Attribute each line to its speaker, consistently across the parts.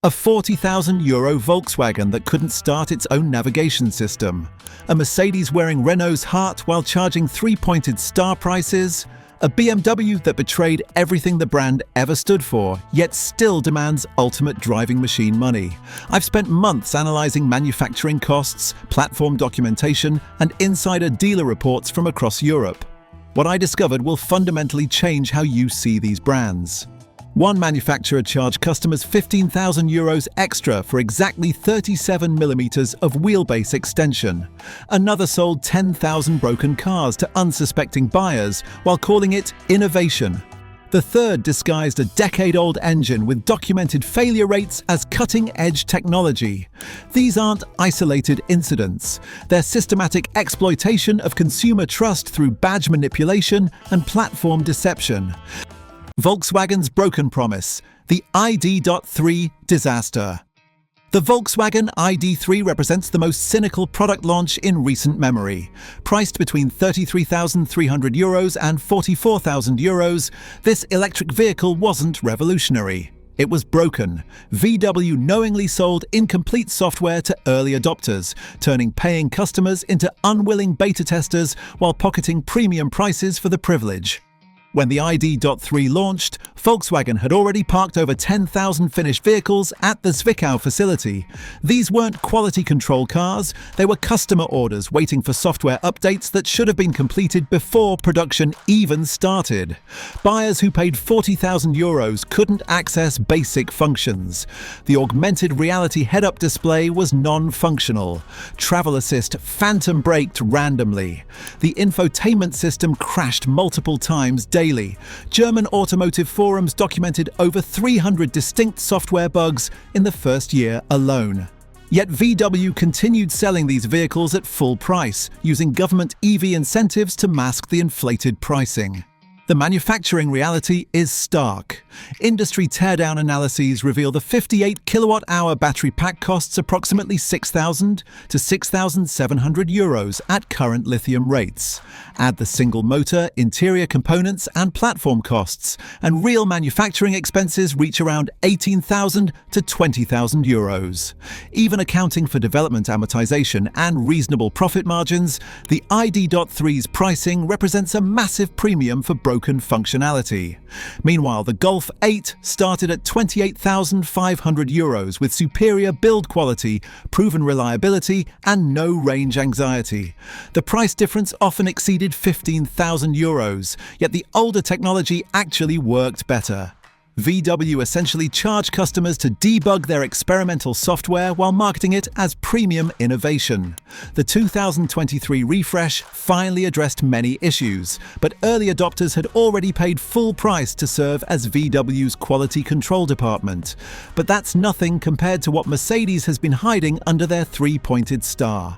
Speaker 1: A €40,000 Volkswagen that couldn't start its own navigation system. A Mercedes wearing Renault's heart while charging three-pointed star prices. A BMW that betrayed everything the brand ever stood for, yet still demands ultimate driving machine money. I've spent months analyzing manufacturing costs, platform documentation, and insider dealer reports from across Europe. What I discovered will fundamentally change how you see these brands. One manufacturer charged customers €15,000 extra for exactly 37mm of wheelbase extension. Another sold 10,000 broken cars to unsuspecting buyers while calling it innovation. The third disguised a decade-old engine with documented failure rates as cutting-edge technology. These aren't isolated incidents. They're systematic exploitation of consumer trust through badge manipulation and platform deception. Volkswagen's broken promise, the ID.3 Disaster. The Volkswagen ID.3 represents the most cynical product launch in recent memory. Priced between €33,300 and €44,000, this electric vehicle wasn't revolutionary. It was broken. VW knowingly sold incomplete software to early adopters, turning paying customers into unwilling beta testers while pocketing premium prices for the privilege. When the ID.3 launched, Volkswagen had already parked over 10,000 finished vehicles at the Zwickau facility. These weren't quality control cars, they were customer orders waiting for software updates that should have been completed before production even started. Buyers who paid €40,000 couldn't access basic functions. The augmented reality head-up display was non-functional. Travel Assist phantom braked randomly. The infotainment system crashed multiple times daily. German automotive forums documented over 300 distinct software bugs in the first year alone. Yet VW continued selling these vehicles at full price, using government EV incentives to mask the inflated pricing. The manufacturing reality is stark. Industry teardown analyses reveal the 58 kilowatt-hour battery pack costs approximately €6,000 to €6,700 at current lithium rates. Add the single motor, interior components and platform costs, and real manufacturing expenses reach around €18,000 to €20,000. Even accounting for development amortization and reasonable profit margins, the ID.3's pricing represents a massive premium for broken functionality. Meanwhile, the Golf 8 started at €28,500 with superior build quality, proven reliability, and no range anxiety. The price difference often exceeded €15,000, yet the older technology actually worked better. VW essentially charged customers to debug their experimental software while marketing it as premium innovation. The 2023 refresh finally addressed many issues, but early adopters had already paid full price to serve as VW's quality control department. But that's nothing compared to what Mercedes has been hiding under their three-pointed star.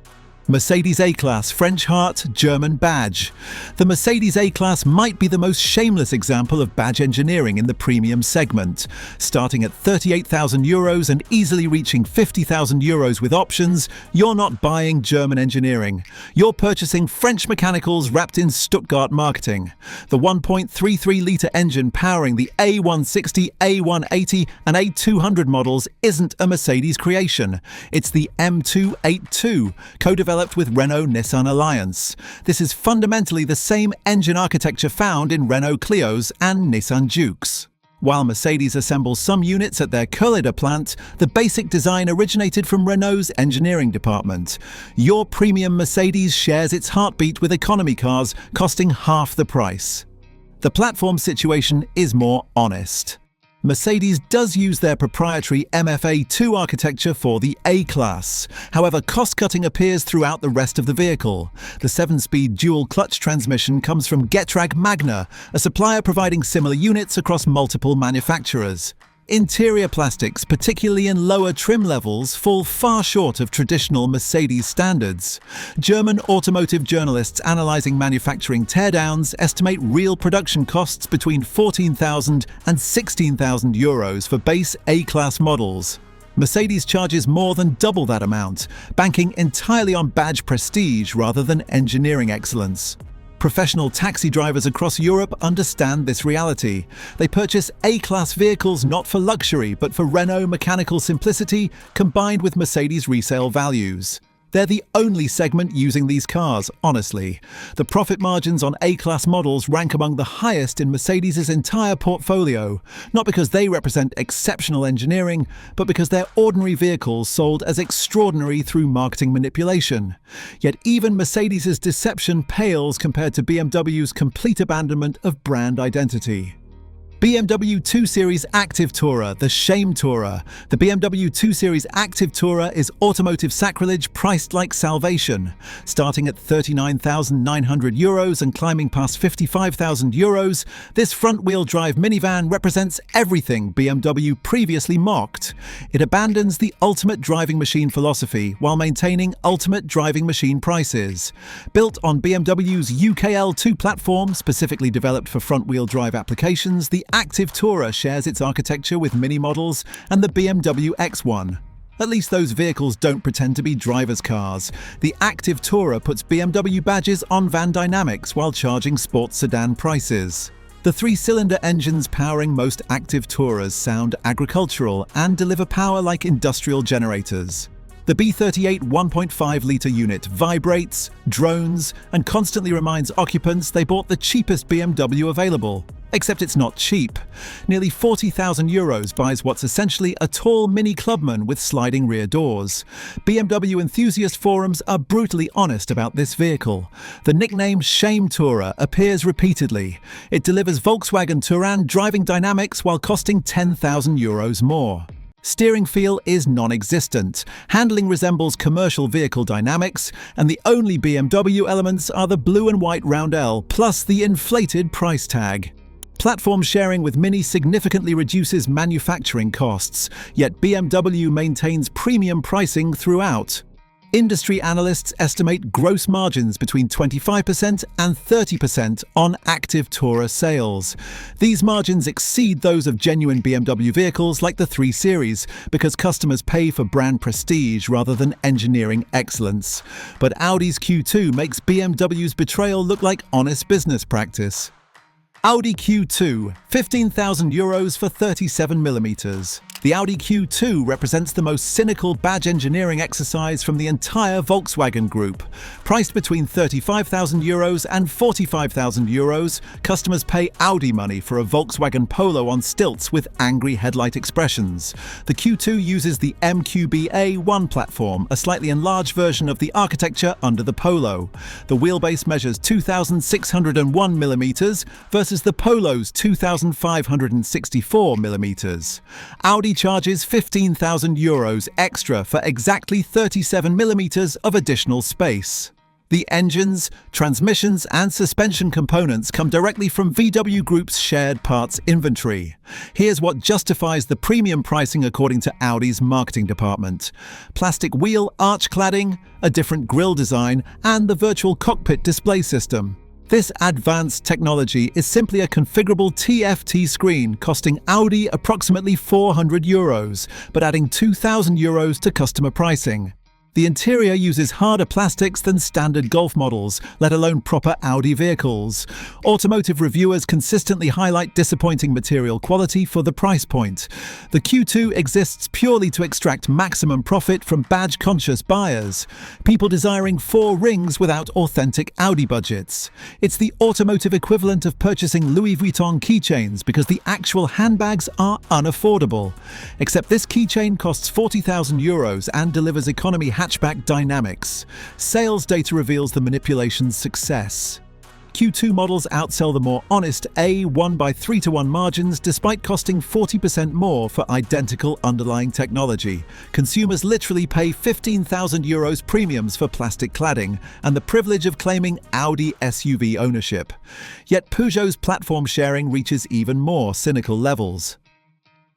Speaker 1: Mercedes A-Class French heart, German badge. The Mercedes A-Class might be the most shameless example of badge engineering in the premium segment. Starting at €38,000 and easily reaching €50,000 with options, you're not buying German engineering. You're purchasing French mechanicals wrapped in Stuttgart marketing. The 1.33-litre engine powering the A160, A180 and A200 models isn't a Mercedes creation. It's the M282, co-developed with Renault-Nissan Alliance. This is fundamentally the same engine architecture found in Renault Clios and Nissan Jukes. While Mercedes assembles some units at their Kölleder plant, the basic design originated from Renault's engineering department. Your premium Mercedes shares its heartbeat with economy cars, costing half the price. The platform situation is more honest. Mercedes does use their proprietary MFA2 architecture for the A-Class. However, cost-cutting appears throughout the rest of the vehicle. The 7-speed dual-clutch transmission comes from Getrag Magna, a supplier providing similar units across multiple manufacturers. Interior plastics, particularly in lower trim levels, fall far short of traditional Mercedes standards. German automotive journalists analysing manufacturing teardowns estimate real production costs between €14,000 and €16,000 for base A-Class models. Mercedes charges more than double that amount, banking entirely on badge prestige rather than engineering excellence. Professional taxi drivers across Europe understand this reality. They purchase A-class vehicles not for luxury, but for Renault mechanical simplicity combined with Mercedes resale values. They're the only segment using these cars, honestly. The profit margins on A-class models rank among the highest in Mercedes' entire portfolio, not because they represent exceptional engineering, but because they're ordinary vehicles sold as extraordinary through marketing manipulation. Yet even Mercedes' deception pales compared to BMW's complete abandonment of brand identity. BMW 2 Series Active Tourer, the Shame Tourer. The BMW 2 Series Active Tourer is automotive sacrilege priced like salvation. Starting at €39,900 and climbing past €55,000, this front-wheel drive minivan represents everything BMW previously mocked. It abandons the ultimate driving machine philosophy while maintaining ultimate driving machine prices. Built on BMW's UKL2 platform, specifically developed for front-wheel drive applications, the Active Tourer shares its architecture with Mini models and the BMW X1. At least those vehicles don't pretend to be drivers' cars. The Active Tourer puts BMW badges on van dynamics while charging sports sedan prices. The three-cylinder engines powering most Active Tourers sound agricultural and deliver power like industrial generators. The B38 1.5-litre unit vibrates, drones, and constantly reminds occupants they bought the cheapest BMW available. Except it's not cheap. Nearly €40,000 buys what's essentially a tall mini clubman with sliding rear doors. BMW enthusiast forums are brutally honest about this vehicle. The nickname Shame Tourer appears repeatedly. It delivers Volkswagen Touran driving dynamics while costing €10,000 more. Steering feel is non-existent, handling resembles commercial vehicle dynamics, and the only BMW elements are the blue and white roundel plus the inflated price tag. Platform sharing with Mini significantly reduces manufacturing costs, yet BMW maintains premium pricing throughout. Industry analysts estimate gross margins between 25% and 30% on Active Tourer sales. These margins exceed those of genuine BMW vehicles like the 3 Series, because customers pay for brand prestige rather than engineering excellence. But Audi's Q2 makes BMW's betrayal look like honest business practice. Audi Q2, €15,000 for 37mm. The Audi Q2 represents the most cynical badge engineering exercise from the entire Volkswagen Group. Priced between €35,000 and €45,000, customers pay Audi money for a Volkswagen Polo on stilts with angry headlight expressions. The Q2 uses the MQB-A1 platform, a slightly enlarged version of the architecture under the Polo. The wheelbase measures 2,601mm versus the Polo's 2,564mm. Audi charges €15,000 extra for exactly 37mm of additional space. The engines, transmissions and suspension components come directly from VW Group's shared parts inventory. Here's what justifies the premium pricing according to Audi's marketing department: plastic wheel arch cladding, a different grille design, and the virtual cockpit display system. This advanced technology is simply a configurable TFT screen costing Audi approximately €400, but adding €2,000 to customer pricing. The interior uses harder plastics than standard Golf models, let alone proper Audi vehicles. Automotive reviewers consistently highlight disappointing material quality for the price point. The Q2 exists purely to extract maximum profit from badge-conscious buyers, people desiring 4 rings without authentic Audi budgets. It's the automotive equivalent of purchasing Louis Vuitton keychains because the actual handbags are unaffordable. Except this keychain costs €40,000 and delivers economy hatchback dynamics. Sales data reveals the manipulation's success. Q2 models outsell the more honest A1 by 3-to-1 margins despite costing 40% more for identical underlying technology. Consumers literally pay €15,000 premiums for plastic cladding and the privilege of claiming Audi SUV ownership. Yet Peugeot's platform sharing reaches even more cynical levels.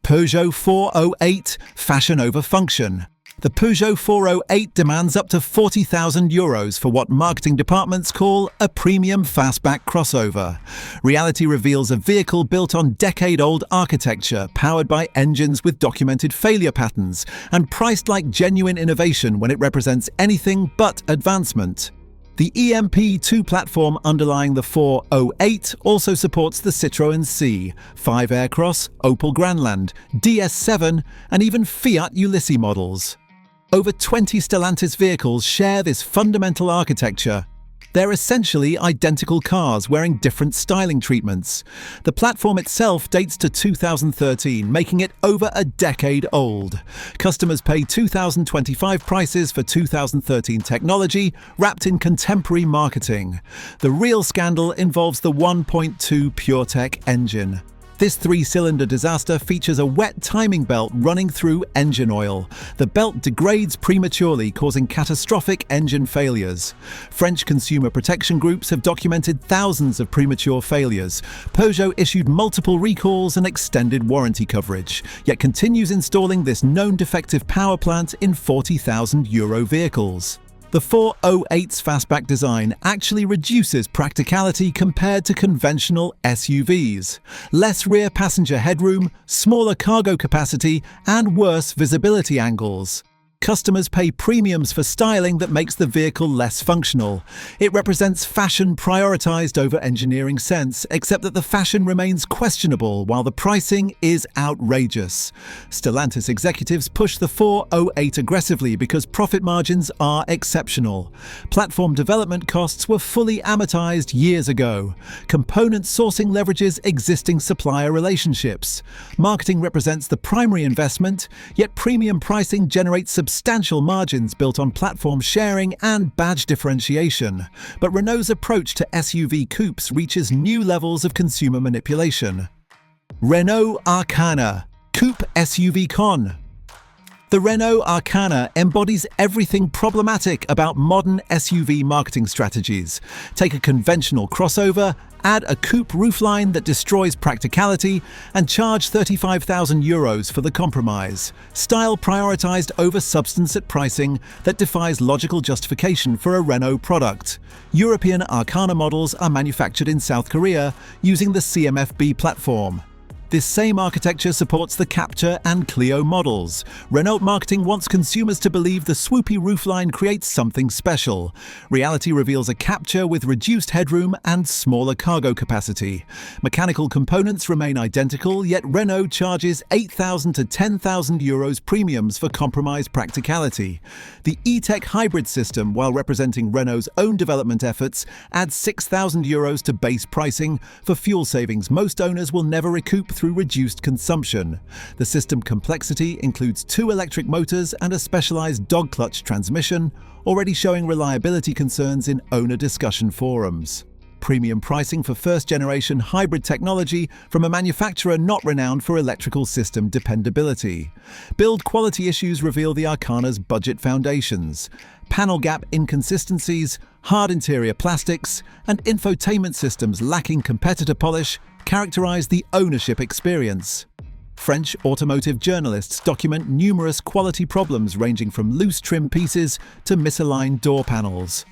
Speaker 1: Peugeot 408, fashion over function. The Peugeot 408 demands up to €40,000 for what marketing departments call a premium fastback crossover. Reality reveals a vehicle built on decade-old architecture, powered by engines with documented failure patterns, and priced like genuine innovation when it represents anything but advancement. The EMP2 platform underlying the 408 also supports the Citroën C, 5 Aircross, Opel Grandland, DS7 and even Fiat Ulysses models. Over 20 Stellantis vehicles share this fundamental architecture. They're essentially identical cars wearing different styling treatments. The platform itself dates to 2013, making it over a decade old. Customers pay 2025 prices for 2013 technology wrapped in contemporary marketing. The real scandal involves the 1.2 PureTech engine. This 3-cylinder disaster features a wet timing belt running through engine oil. The belt degrades prematurely, causing catastrophic engine failures. French consumer protection groups have documented thousands of premature failures. Peugeot issued multiple recalls and extended warranty coverage, yet continues installing this known defective power plant in €40,000 vehicles. The 408's fastback design actually reduces practicality compared to conventional SUVs. Less rear passenger headroom, smaller cargo capacity, and worse visibility angles. Customers pay premiums for styling that makes the vehicle less functional. It represents fashion prioritized over engineering sense, except that the fashion remains questionable while the pricing is outrageous. Stellantis executives push the 408 aggressively because profit margins are exceptional. Platform development costs were fully amortized years ago. Component sourcing leverages existing supplier relationships. Marketing represents the primary investment, yet premium pricing generates substantial margins built on platform sharing and badge differentiation. But Renault's approach to SUV coupes reaches new levels of consumer manipulation. Renault Arkana, Coupe SUV Con. The Renault Arkana embodies everything problematic about modern SUV marketing strategies. Take a conventional crossover, add a coupe roofline that destroys practicality, and charge €35,000 for the compromise. Style prioritized over substance at pricing that defies logical justification for a Renault product. European Arkana models are manufactured in South Korea using the CMF-B platform. This same architecture supports the Captur and Clio models. Renault marketing wants consumers to believe the swoopy roofline creates something special. Reality reveals a Captur with reduced headroom and smaller cargo capacity. Mechanical components remain identical, yet Renault charges €8,000 to €10,000 premiums for compromised practicality. The E-Tech hybrid system, while representing Renault's own development efforts, adds €6,000 to base pricing. For fuel savings most owners will never recoup through reduced consumption. The system complexity includes 2 electric motors and a specialized dog clutch transmission, already showing reliability concerns in owner discussion forums. Premium pricing for first-generation hybrid technology from a manufacturer not renowned for electrical system dependability. Build quality issues reveal the Arkana's budget foundations. Panel gap inconsistencies, hard interior plastics, and infotainment systems lacking competitor polish characterize the ownership experience. French automotive journalists document numerous quality problems ranging from loose trim pieces to misaligned door panels.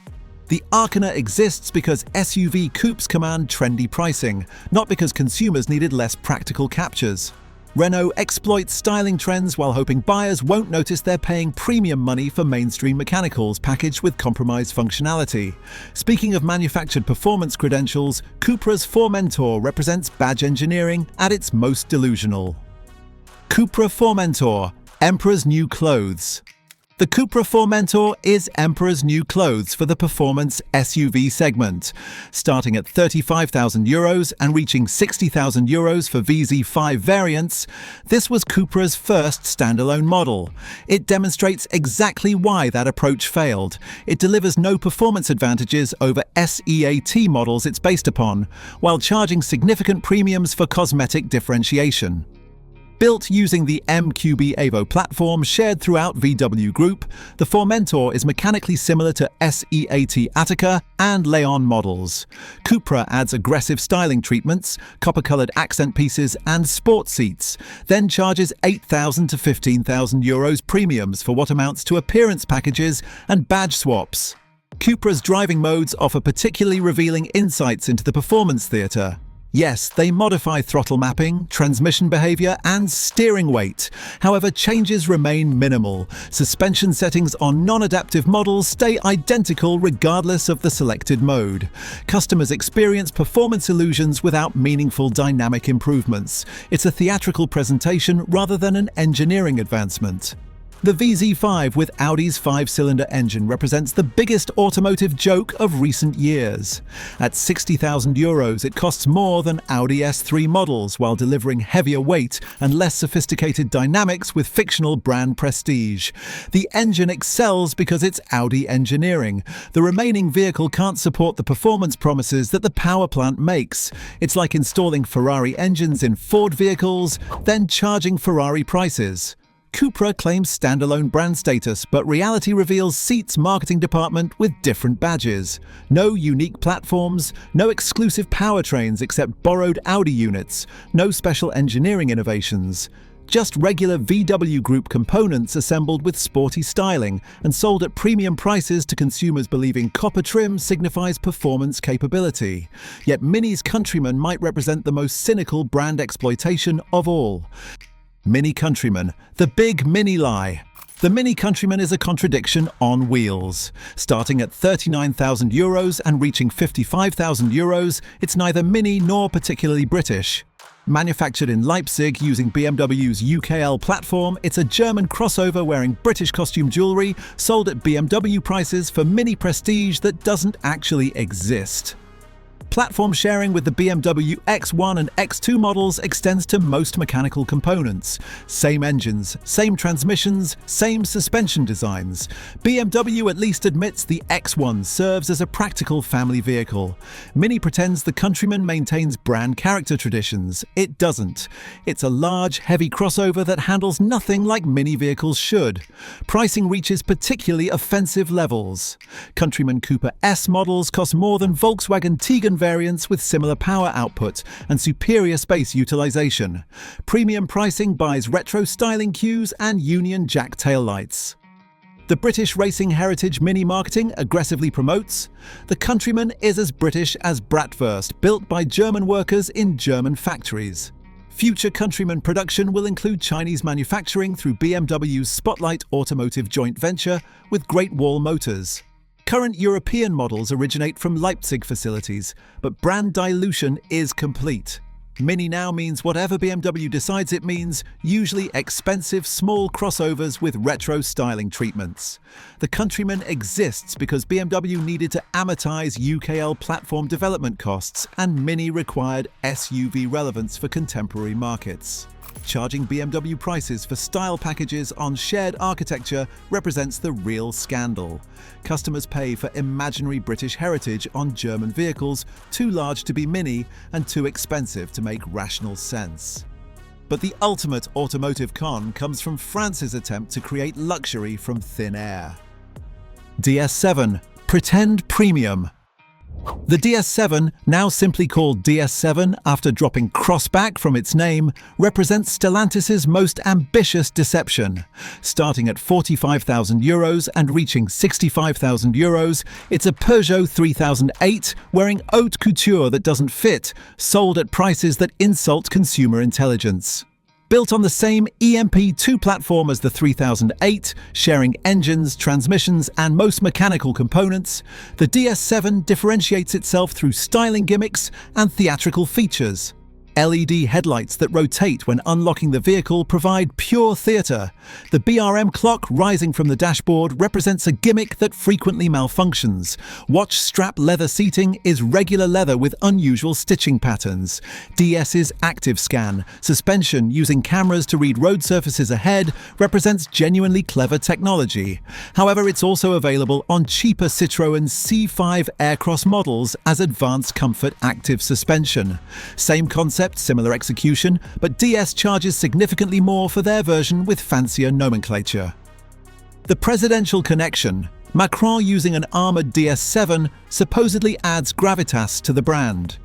Speaker 1: The Arkana exists because SUV coupes command trendy pricing, not because consumers needed less practical captures. Renault exploits styling trends while hoping buyers won't notice they're paying premium money for mainstream mechanicals packaged with compromised functionality. Speaking of manufactured performance credentials, Cupra's Formentor represents badge engineering at its most delusional. Cupra Formentor, Emperor's new clothes. The Cupra Formentor is Emperor's new clothes for the performance SUV segment. Starting at €35,000 and reaching €60,000 for VZ5 variants, this was Cupra's first standalone model. It demonstrates exactly why that approach failed. It delivers no performance advantages over SEAT models it's based upon, while charging significant premiums for cosmetic differentiation. Built using the MQB Evo platform shared throughout VW Group, the Formentor is mechanically similar to SEAT Attica and Leon models. Cupra adds aggressive styling treatments, copper-colored accent pieces and sport seats, then charges €8,000 to €15,000 premiums for what amounts to appearance packages and badge swaps. Cupra's driving modes offer particularly revealing insights into the performance theatre. Yes, they modify throttle mapping, transmission behavior, and steering weight. However, changes remain minimal. Suspension settings on non-adaptive models stay identical regardless of the selected mode. Customers experience performance illusions without meaningful dynamic improvements. It's a theatrical presentation rather than an engineering advancement. The VZ5 with Audi's 5-cylinder engine represents the biggest automotive joke of recent years. At €60,000, it costs more than Audi S3 models while delivering heavier weight and less sophisticated dynamics with fictional brand prestige. The engine excels because it's Audi engineering. The remaining vehicle can't support the performance promises that the power plant makes. It's like installing Ferrari engines in Ford vehicles, then charging Ferrari prices. Cupra claims standalone brand status, but reality reveals Seat's marketing department with different badges. No unique platforms, no exclusive powertrains except borrowed Audi units, no special engineering innovations. Just regular VW Group components assembled with sporty styling and sold at premium prices to consumers believing copper trim signifies performance capability. Yet Mini's Countryman might represent the most cynical brand exploitation of all. Mini Countryman, the big Mini lie. The Mini Countryman is a contradiction on wheels. Starting at €39,000 and reaching €55,000, it's neither mini nor particularly British. Manufactured in Leipzig using BMW's UKL platform, it's a German crossover wearing British costume jewellery, sold at BMW prices for mini prestige that doesn't actually exist. Platform sharing with the BMW X1 and X2 models extends to most mechanical components. Same engines, same transmissions, same suspension designs. BMW at least admits the X1 serves as a practical family vehicle. Mini pretends the Countryman maintains brand character traditions. It doesn't. It's a large, heavy crossover that handles nothing like Mini vehicles should. Pricing reaches particularly offensive levels. Countryman Cooper S models cost more than Volkswagen Tiguan variants with similar power output and superior space utilization. Premium pricing buys retro styling cues and Union Jack taillights. The British racing heritage Mini marketing aggressively promotes, the Countryman is as British as bratwurst built by German workers in German factories. Future Countryman production will include Chinese manufacturing through BMW's Spotlight Automotive joint venture with Great Wall Motors. Current European models originate from Leipzig facilities, but brand dilution is complete. Mini now means whatever BMW decides it means, usually expensive small crossovers with retro styling treatments. The Countryman exists because BMW needed to amortize UKL platform development costs and Mini required SUV relevance for contemporary markets. Charging BMW prices for style packages on shared architecture represents the real scandal. Customers pay for imaginary British heritage on German vehicles too large to be Mini and too expensive to make rational sense. But the ultimate automotive con comes from France's attempt to create luxury from thin air. DS7, pretend premium. The DS7, now simply called DS7 after dropping Crossback from its name, represents Stellantis' most ambitious deception. Starting at €45,000 and reaching €65,000, it's a Peugeot 3008 wearing haute couture that doesn't fit, sold at prices that insult consumer intelligence. Built on the same EMP2 platform as the 3008, sharing engines, transmissions, and most mechanical components, the DS7 differentiates itself through styling gimmicks and theatrical features. LED headlights that rotate when unlocking the vehicle provide pure theatre. The BRM clock rising from the dashboard represents a gimmick that frequently malfunctions. Watch strap leather seating is regular leather with unusual stitching patterns. DS's active scan, suspension using cameras to read road surfaces ahead, represents genuinely clever technology. However, it's also available on cheaper Citroën C5 Aircross models as advanced comfort active suspension. Same concept, similar execution, but DS charges significantly more for their version with fancier nomenclature. The presidential connection. Macron using an armoured DS7 supposedly adds gravitas to the brand.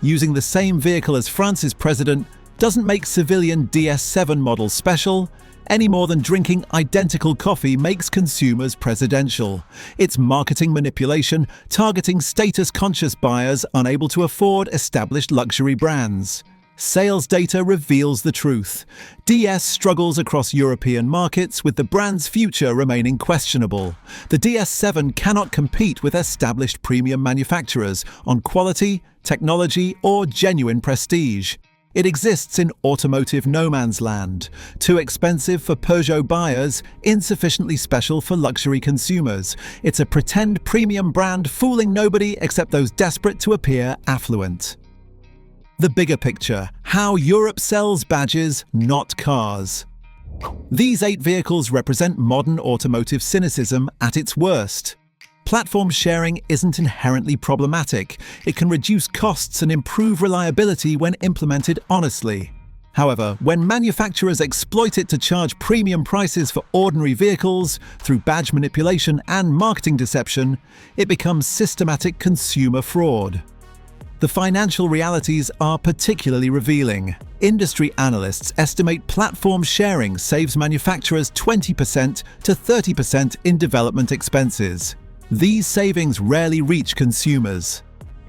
Speaker 1: Using the same vehicle as France's president doesn't make civilian DS7 models special, Any more than drinking identical coffee makes consumers presidential. It's marketing manipulation, targeting status-conscious buyers unable to afford established luxury brands. Sales data reveals the truth. DS struggles across European markets, with the brand's future remaining questionable. The DS7 cannot compete with established premium manufacturers on quality, technology, or genuine prestige. It exists in automotive no man's land, too expensive for Peugeot buyers, insufficiently special for luxury consumers. It's a pretend premium brand fooling nobody except those desperate to appear affluent. The bigger picture: how Europe sells badges, not cars. These 8 vehicles represent modern automotive cynicism at its worst. Platform sharing isn't inherently problematic. It can reduce costs and improve reliability when implemented honestly. However, when manufacturers exploit it to charge premium prices for ordinary vehicles through badge manipulation and marketing deception, it becomes systematic consumer fraud. The financial realities are particularly revealing. Industry analysts estimate platform sharing saves manufacturers 20% to 30% in development expenses. These savings rarely reach consumers.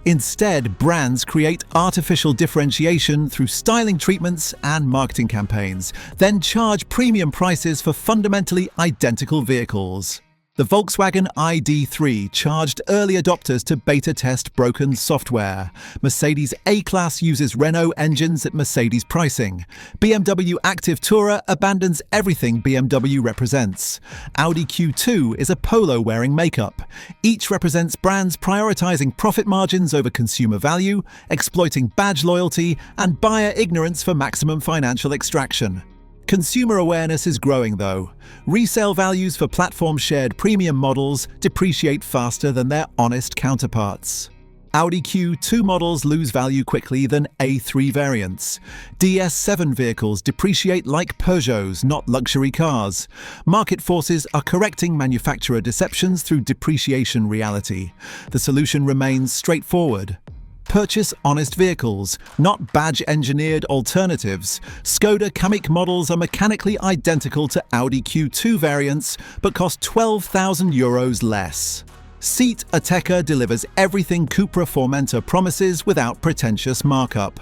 Speaker 1: Instead, brands create artificial differentiation through styling treatments and marketing campaigns, then charge premium prices for fundamentally identical vehicles. The Volkswagen ID.3 charged early adopters to beta test broken software. Mercedes A-Class uses Renault engines at Mercedes pricing. BMW Active Tourer abandons everything BMW represents. Audi Q2 is a polo wearing makeup. Each represents brands prioritizing profit margins over consumer value, exploiting badge loyalty, and buyer ignorance for maximum financial extraction. Consumer awareness is growing, though. Resale values for platform-shared premium models depreciate faster than their honest counterparts. Audi Q2 models lose value quickly than A3 variants. DS7 vehicles depreciate like Peugeots, not luxury cars. Market forces are correcting manufacturer deceptions through depreciation reality. The solution remains straightforward. Purchase honest vehicles, not badge-engineered alternatives. Skoda Kamiq models are mechanically identical to Audi Q2 variants, but cost €12,000 less. Seat Ateca delivers everything Cupra Formentor promises without pretentious markup.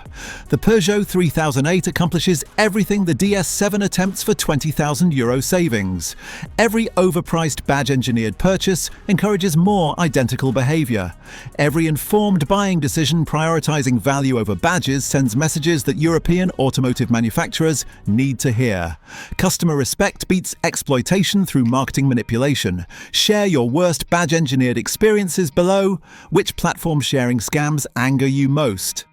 Speaker 1: The Peugeot 3008 accomplishes everything the DS7 attempts for €20,000 savings. Every overpriced badge-engineered purchase encourages more identical behavior. Every informed buying decision prioritizing value over badges sends messages that European automotive manufacturers need to hear. Customer respect beats exploitation through marketing manipulation. Share your worst badge-engineered experiences below. Which platform sharing scams anger you most?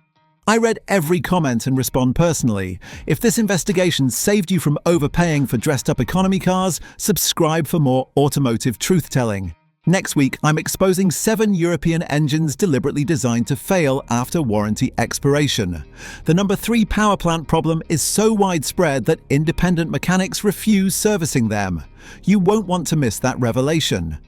Speaker 1: I read every comment and respond personally. If this investigation saved you from overpaying for dressed-up economy cars, subscribe for more automotive truth-telling. Next week, I'm exposing 7 European engines deliberately designed to fail after warranty expiration. The number 3 power plant problem is so widespread that independent mechanics refuse servicing them. You won't want to miss that revelation.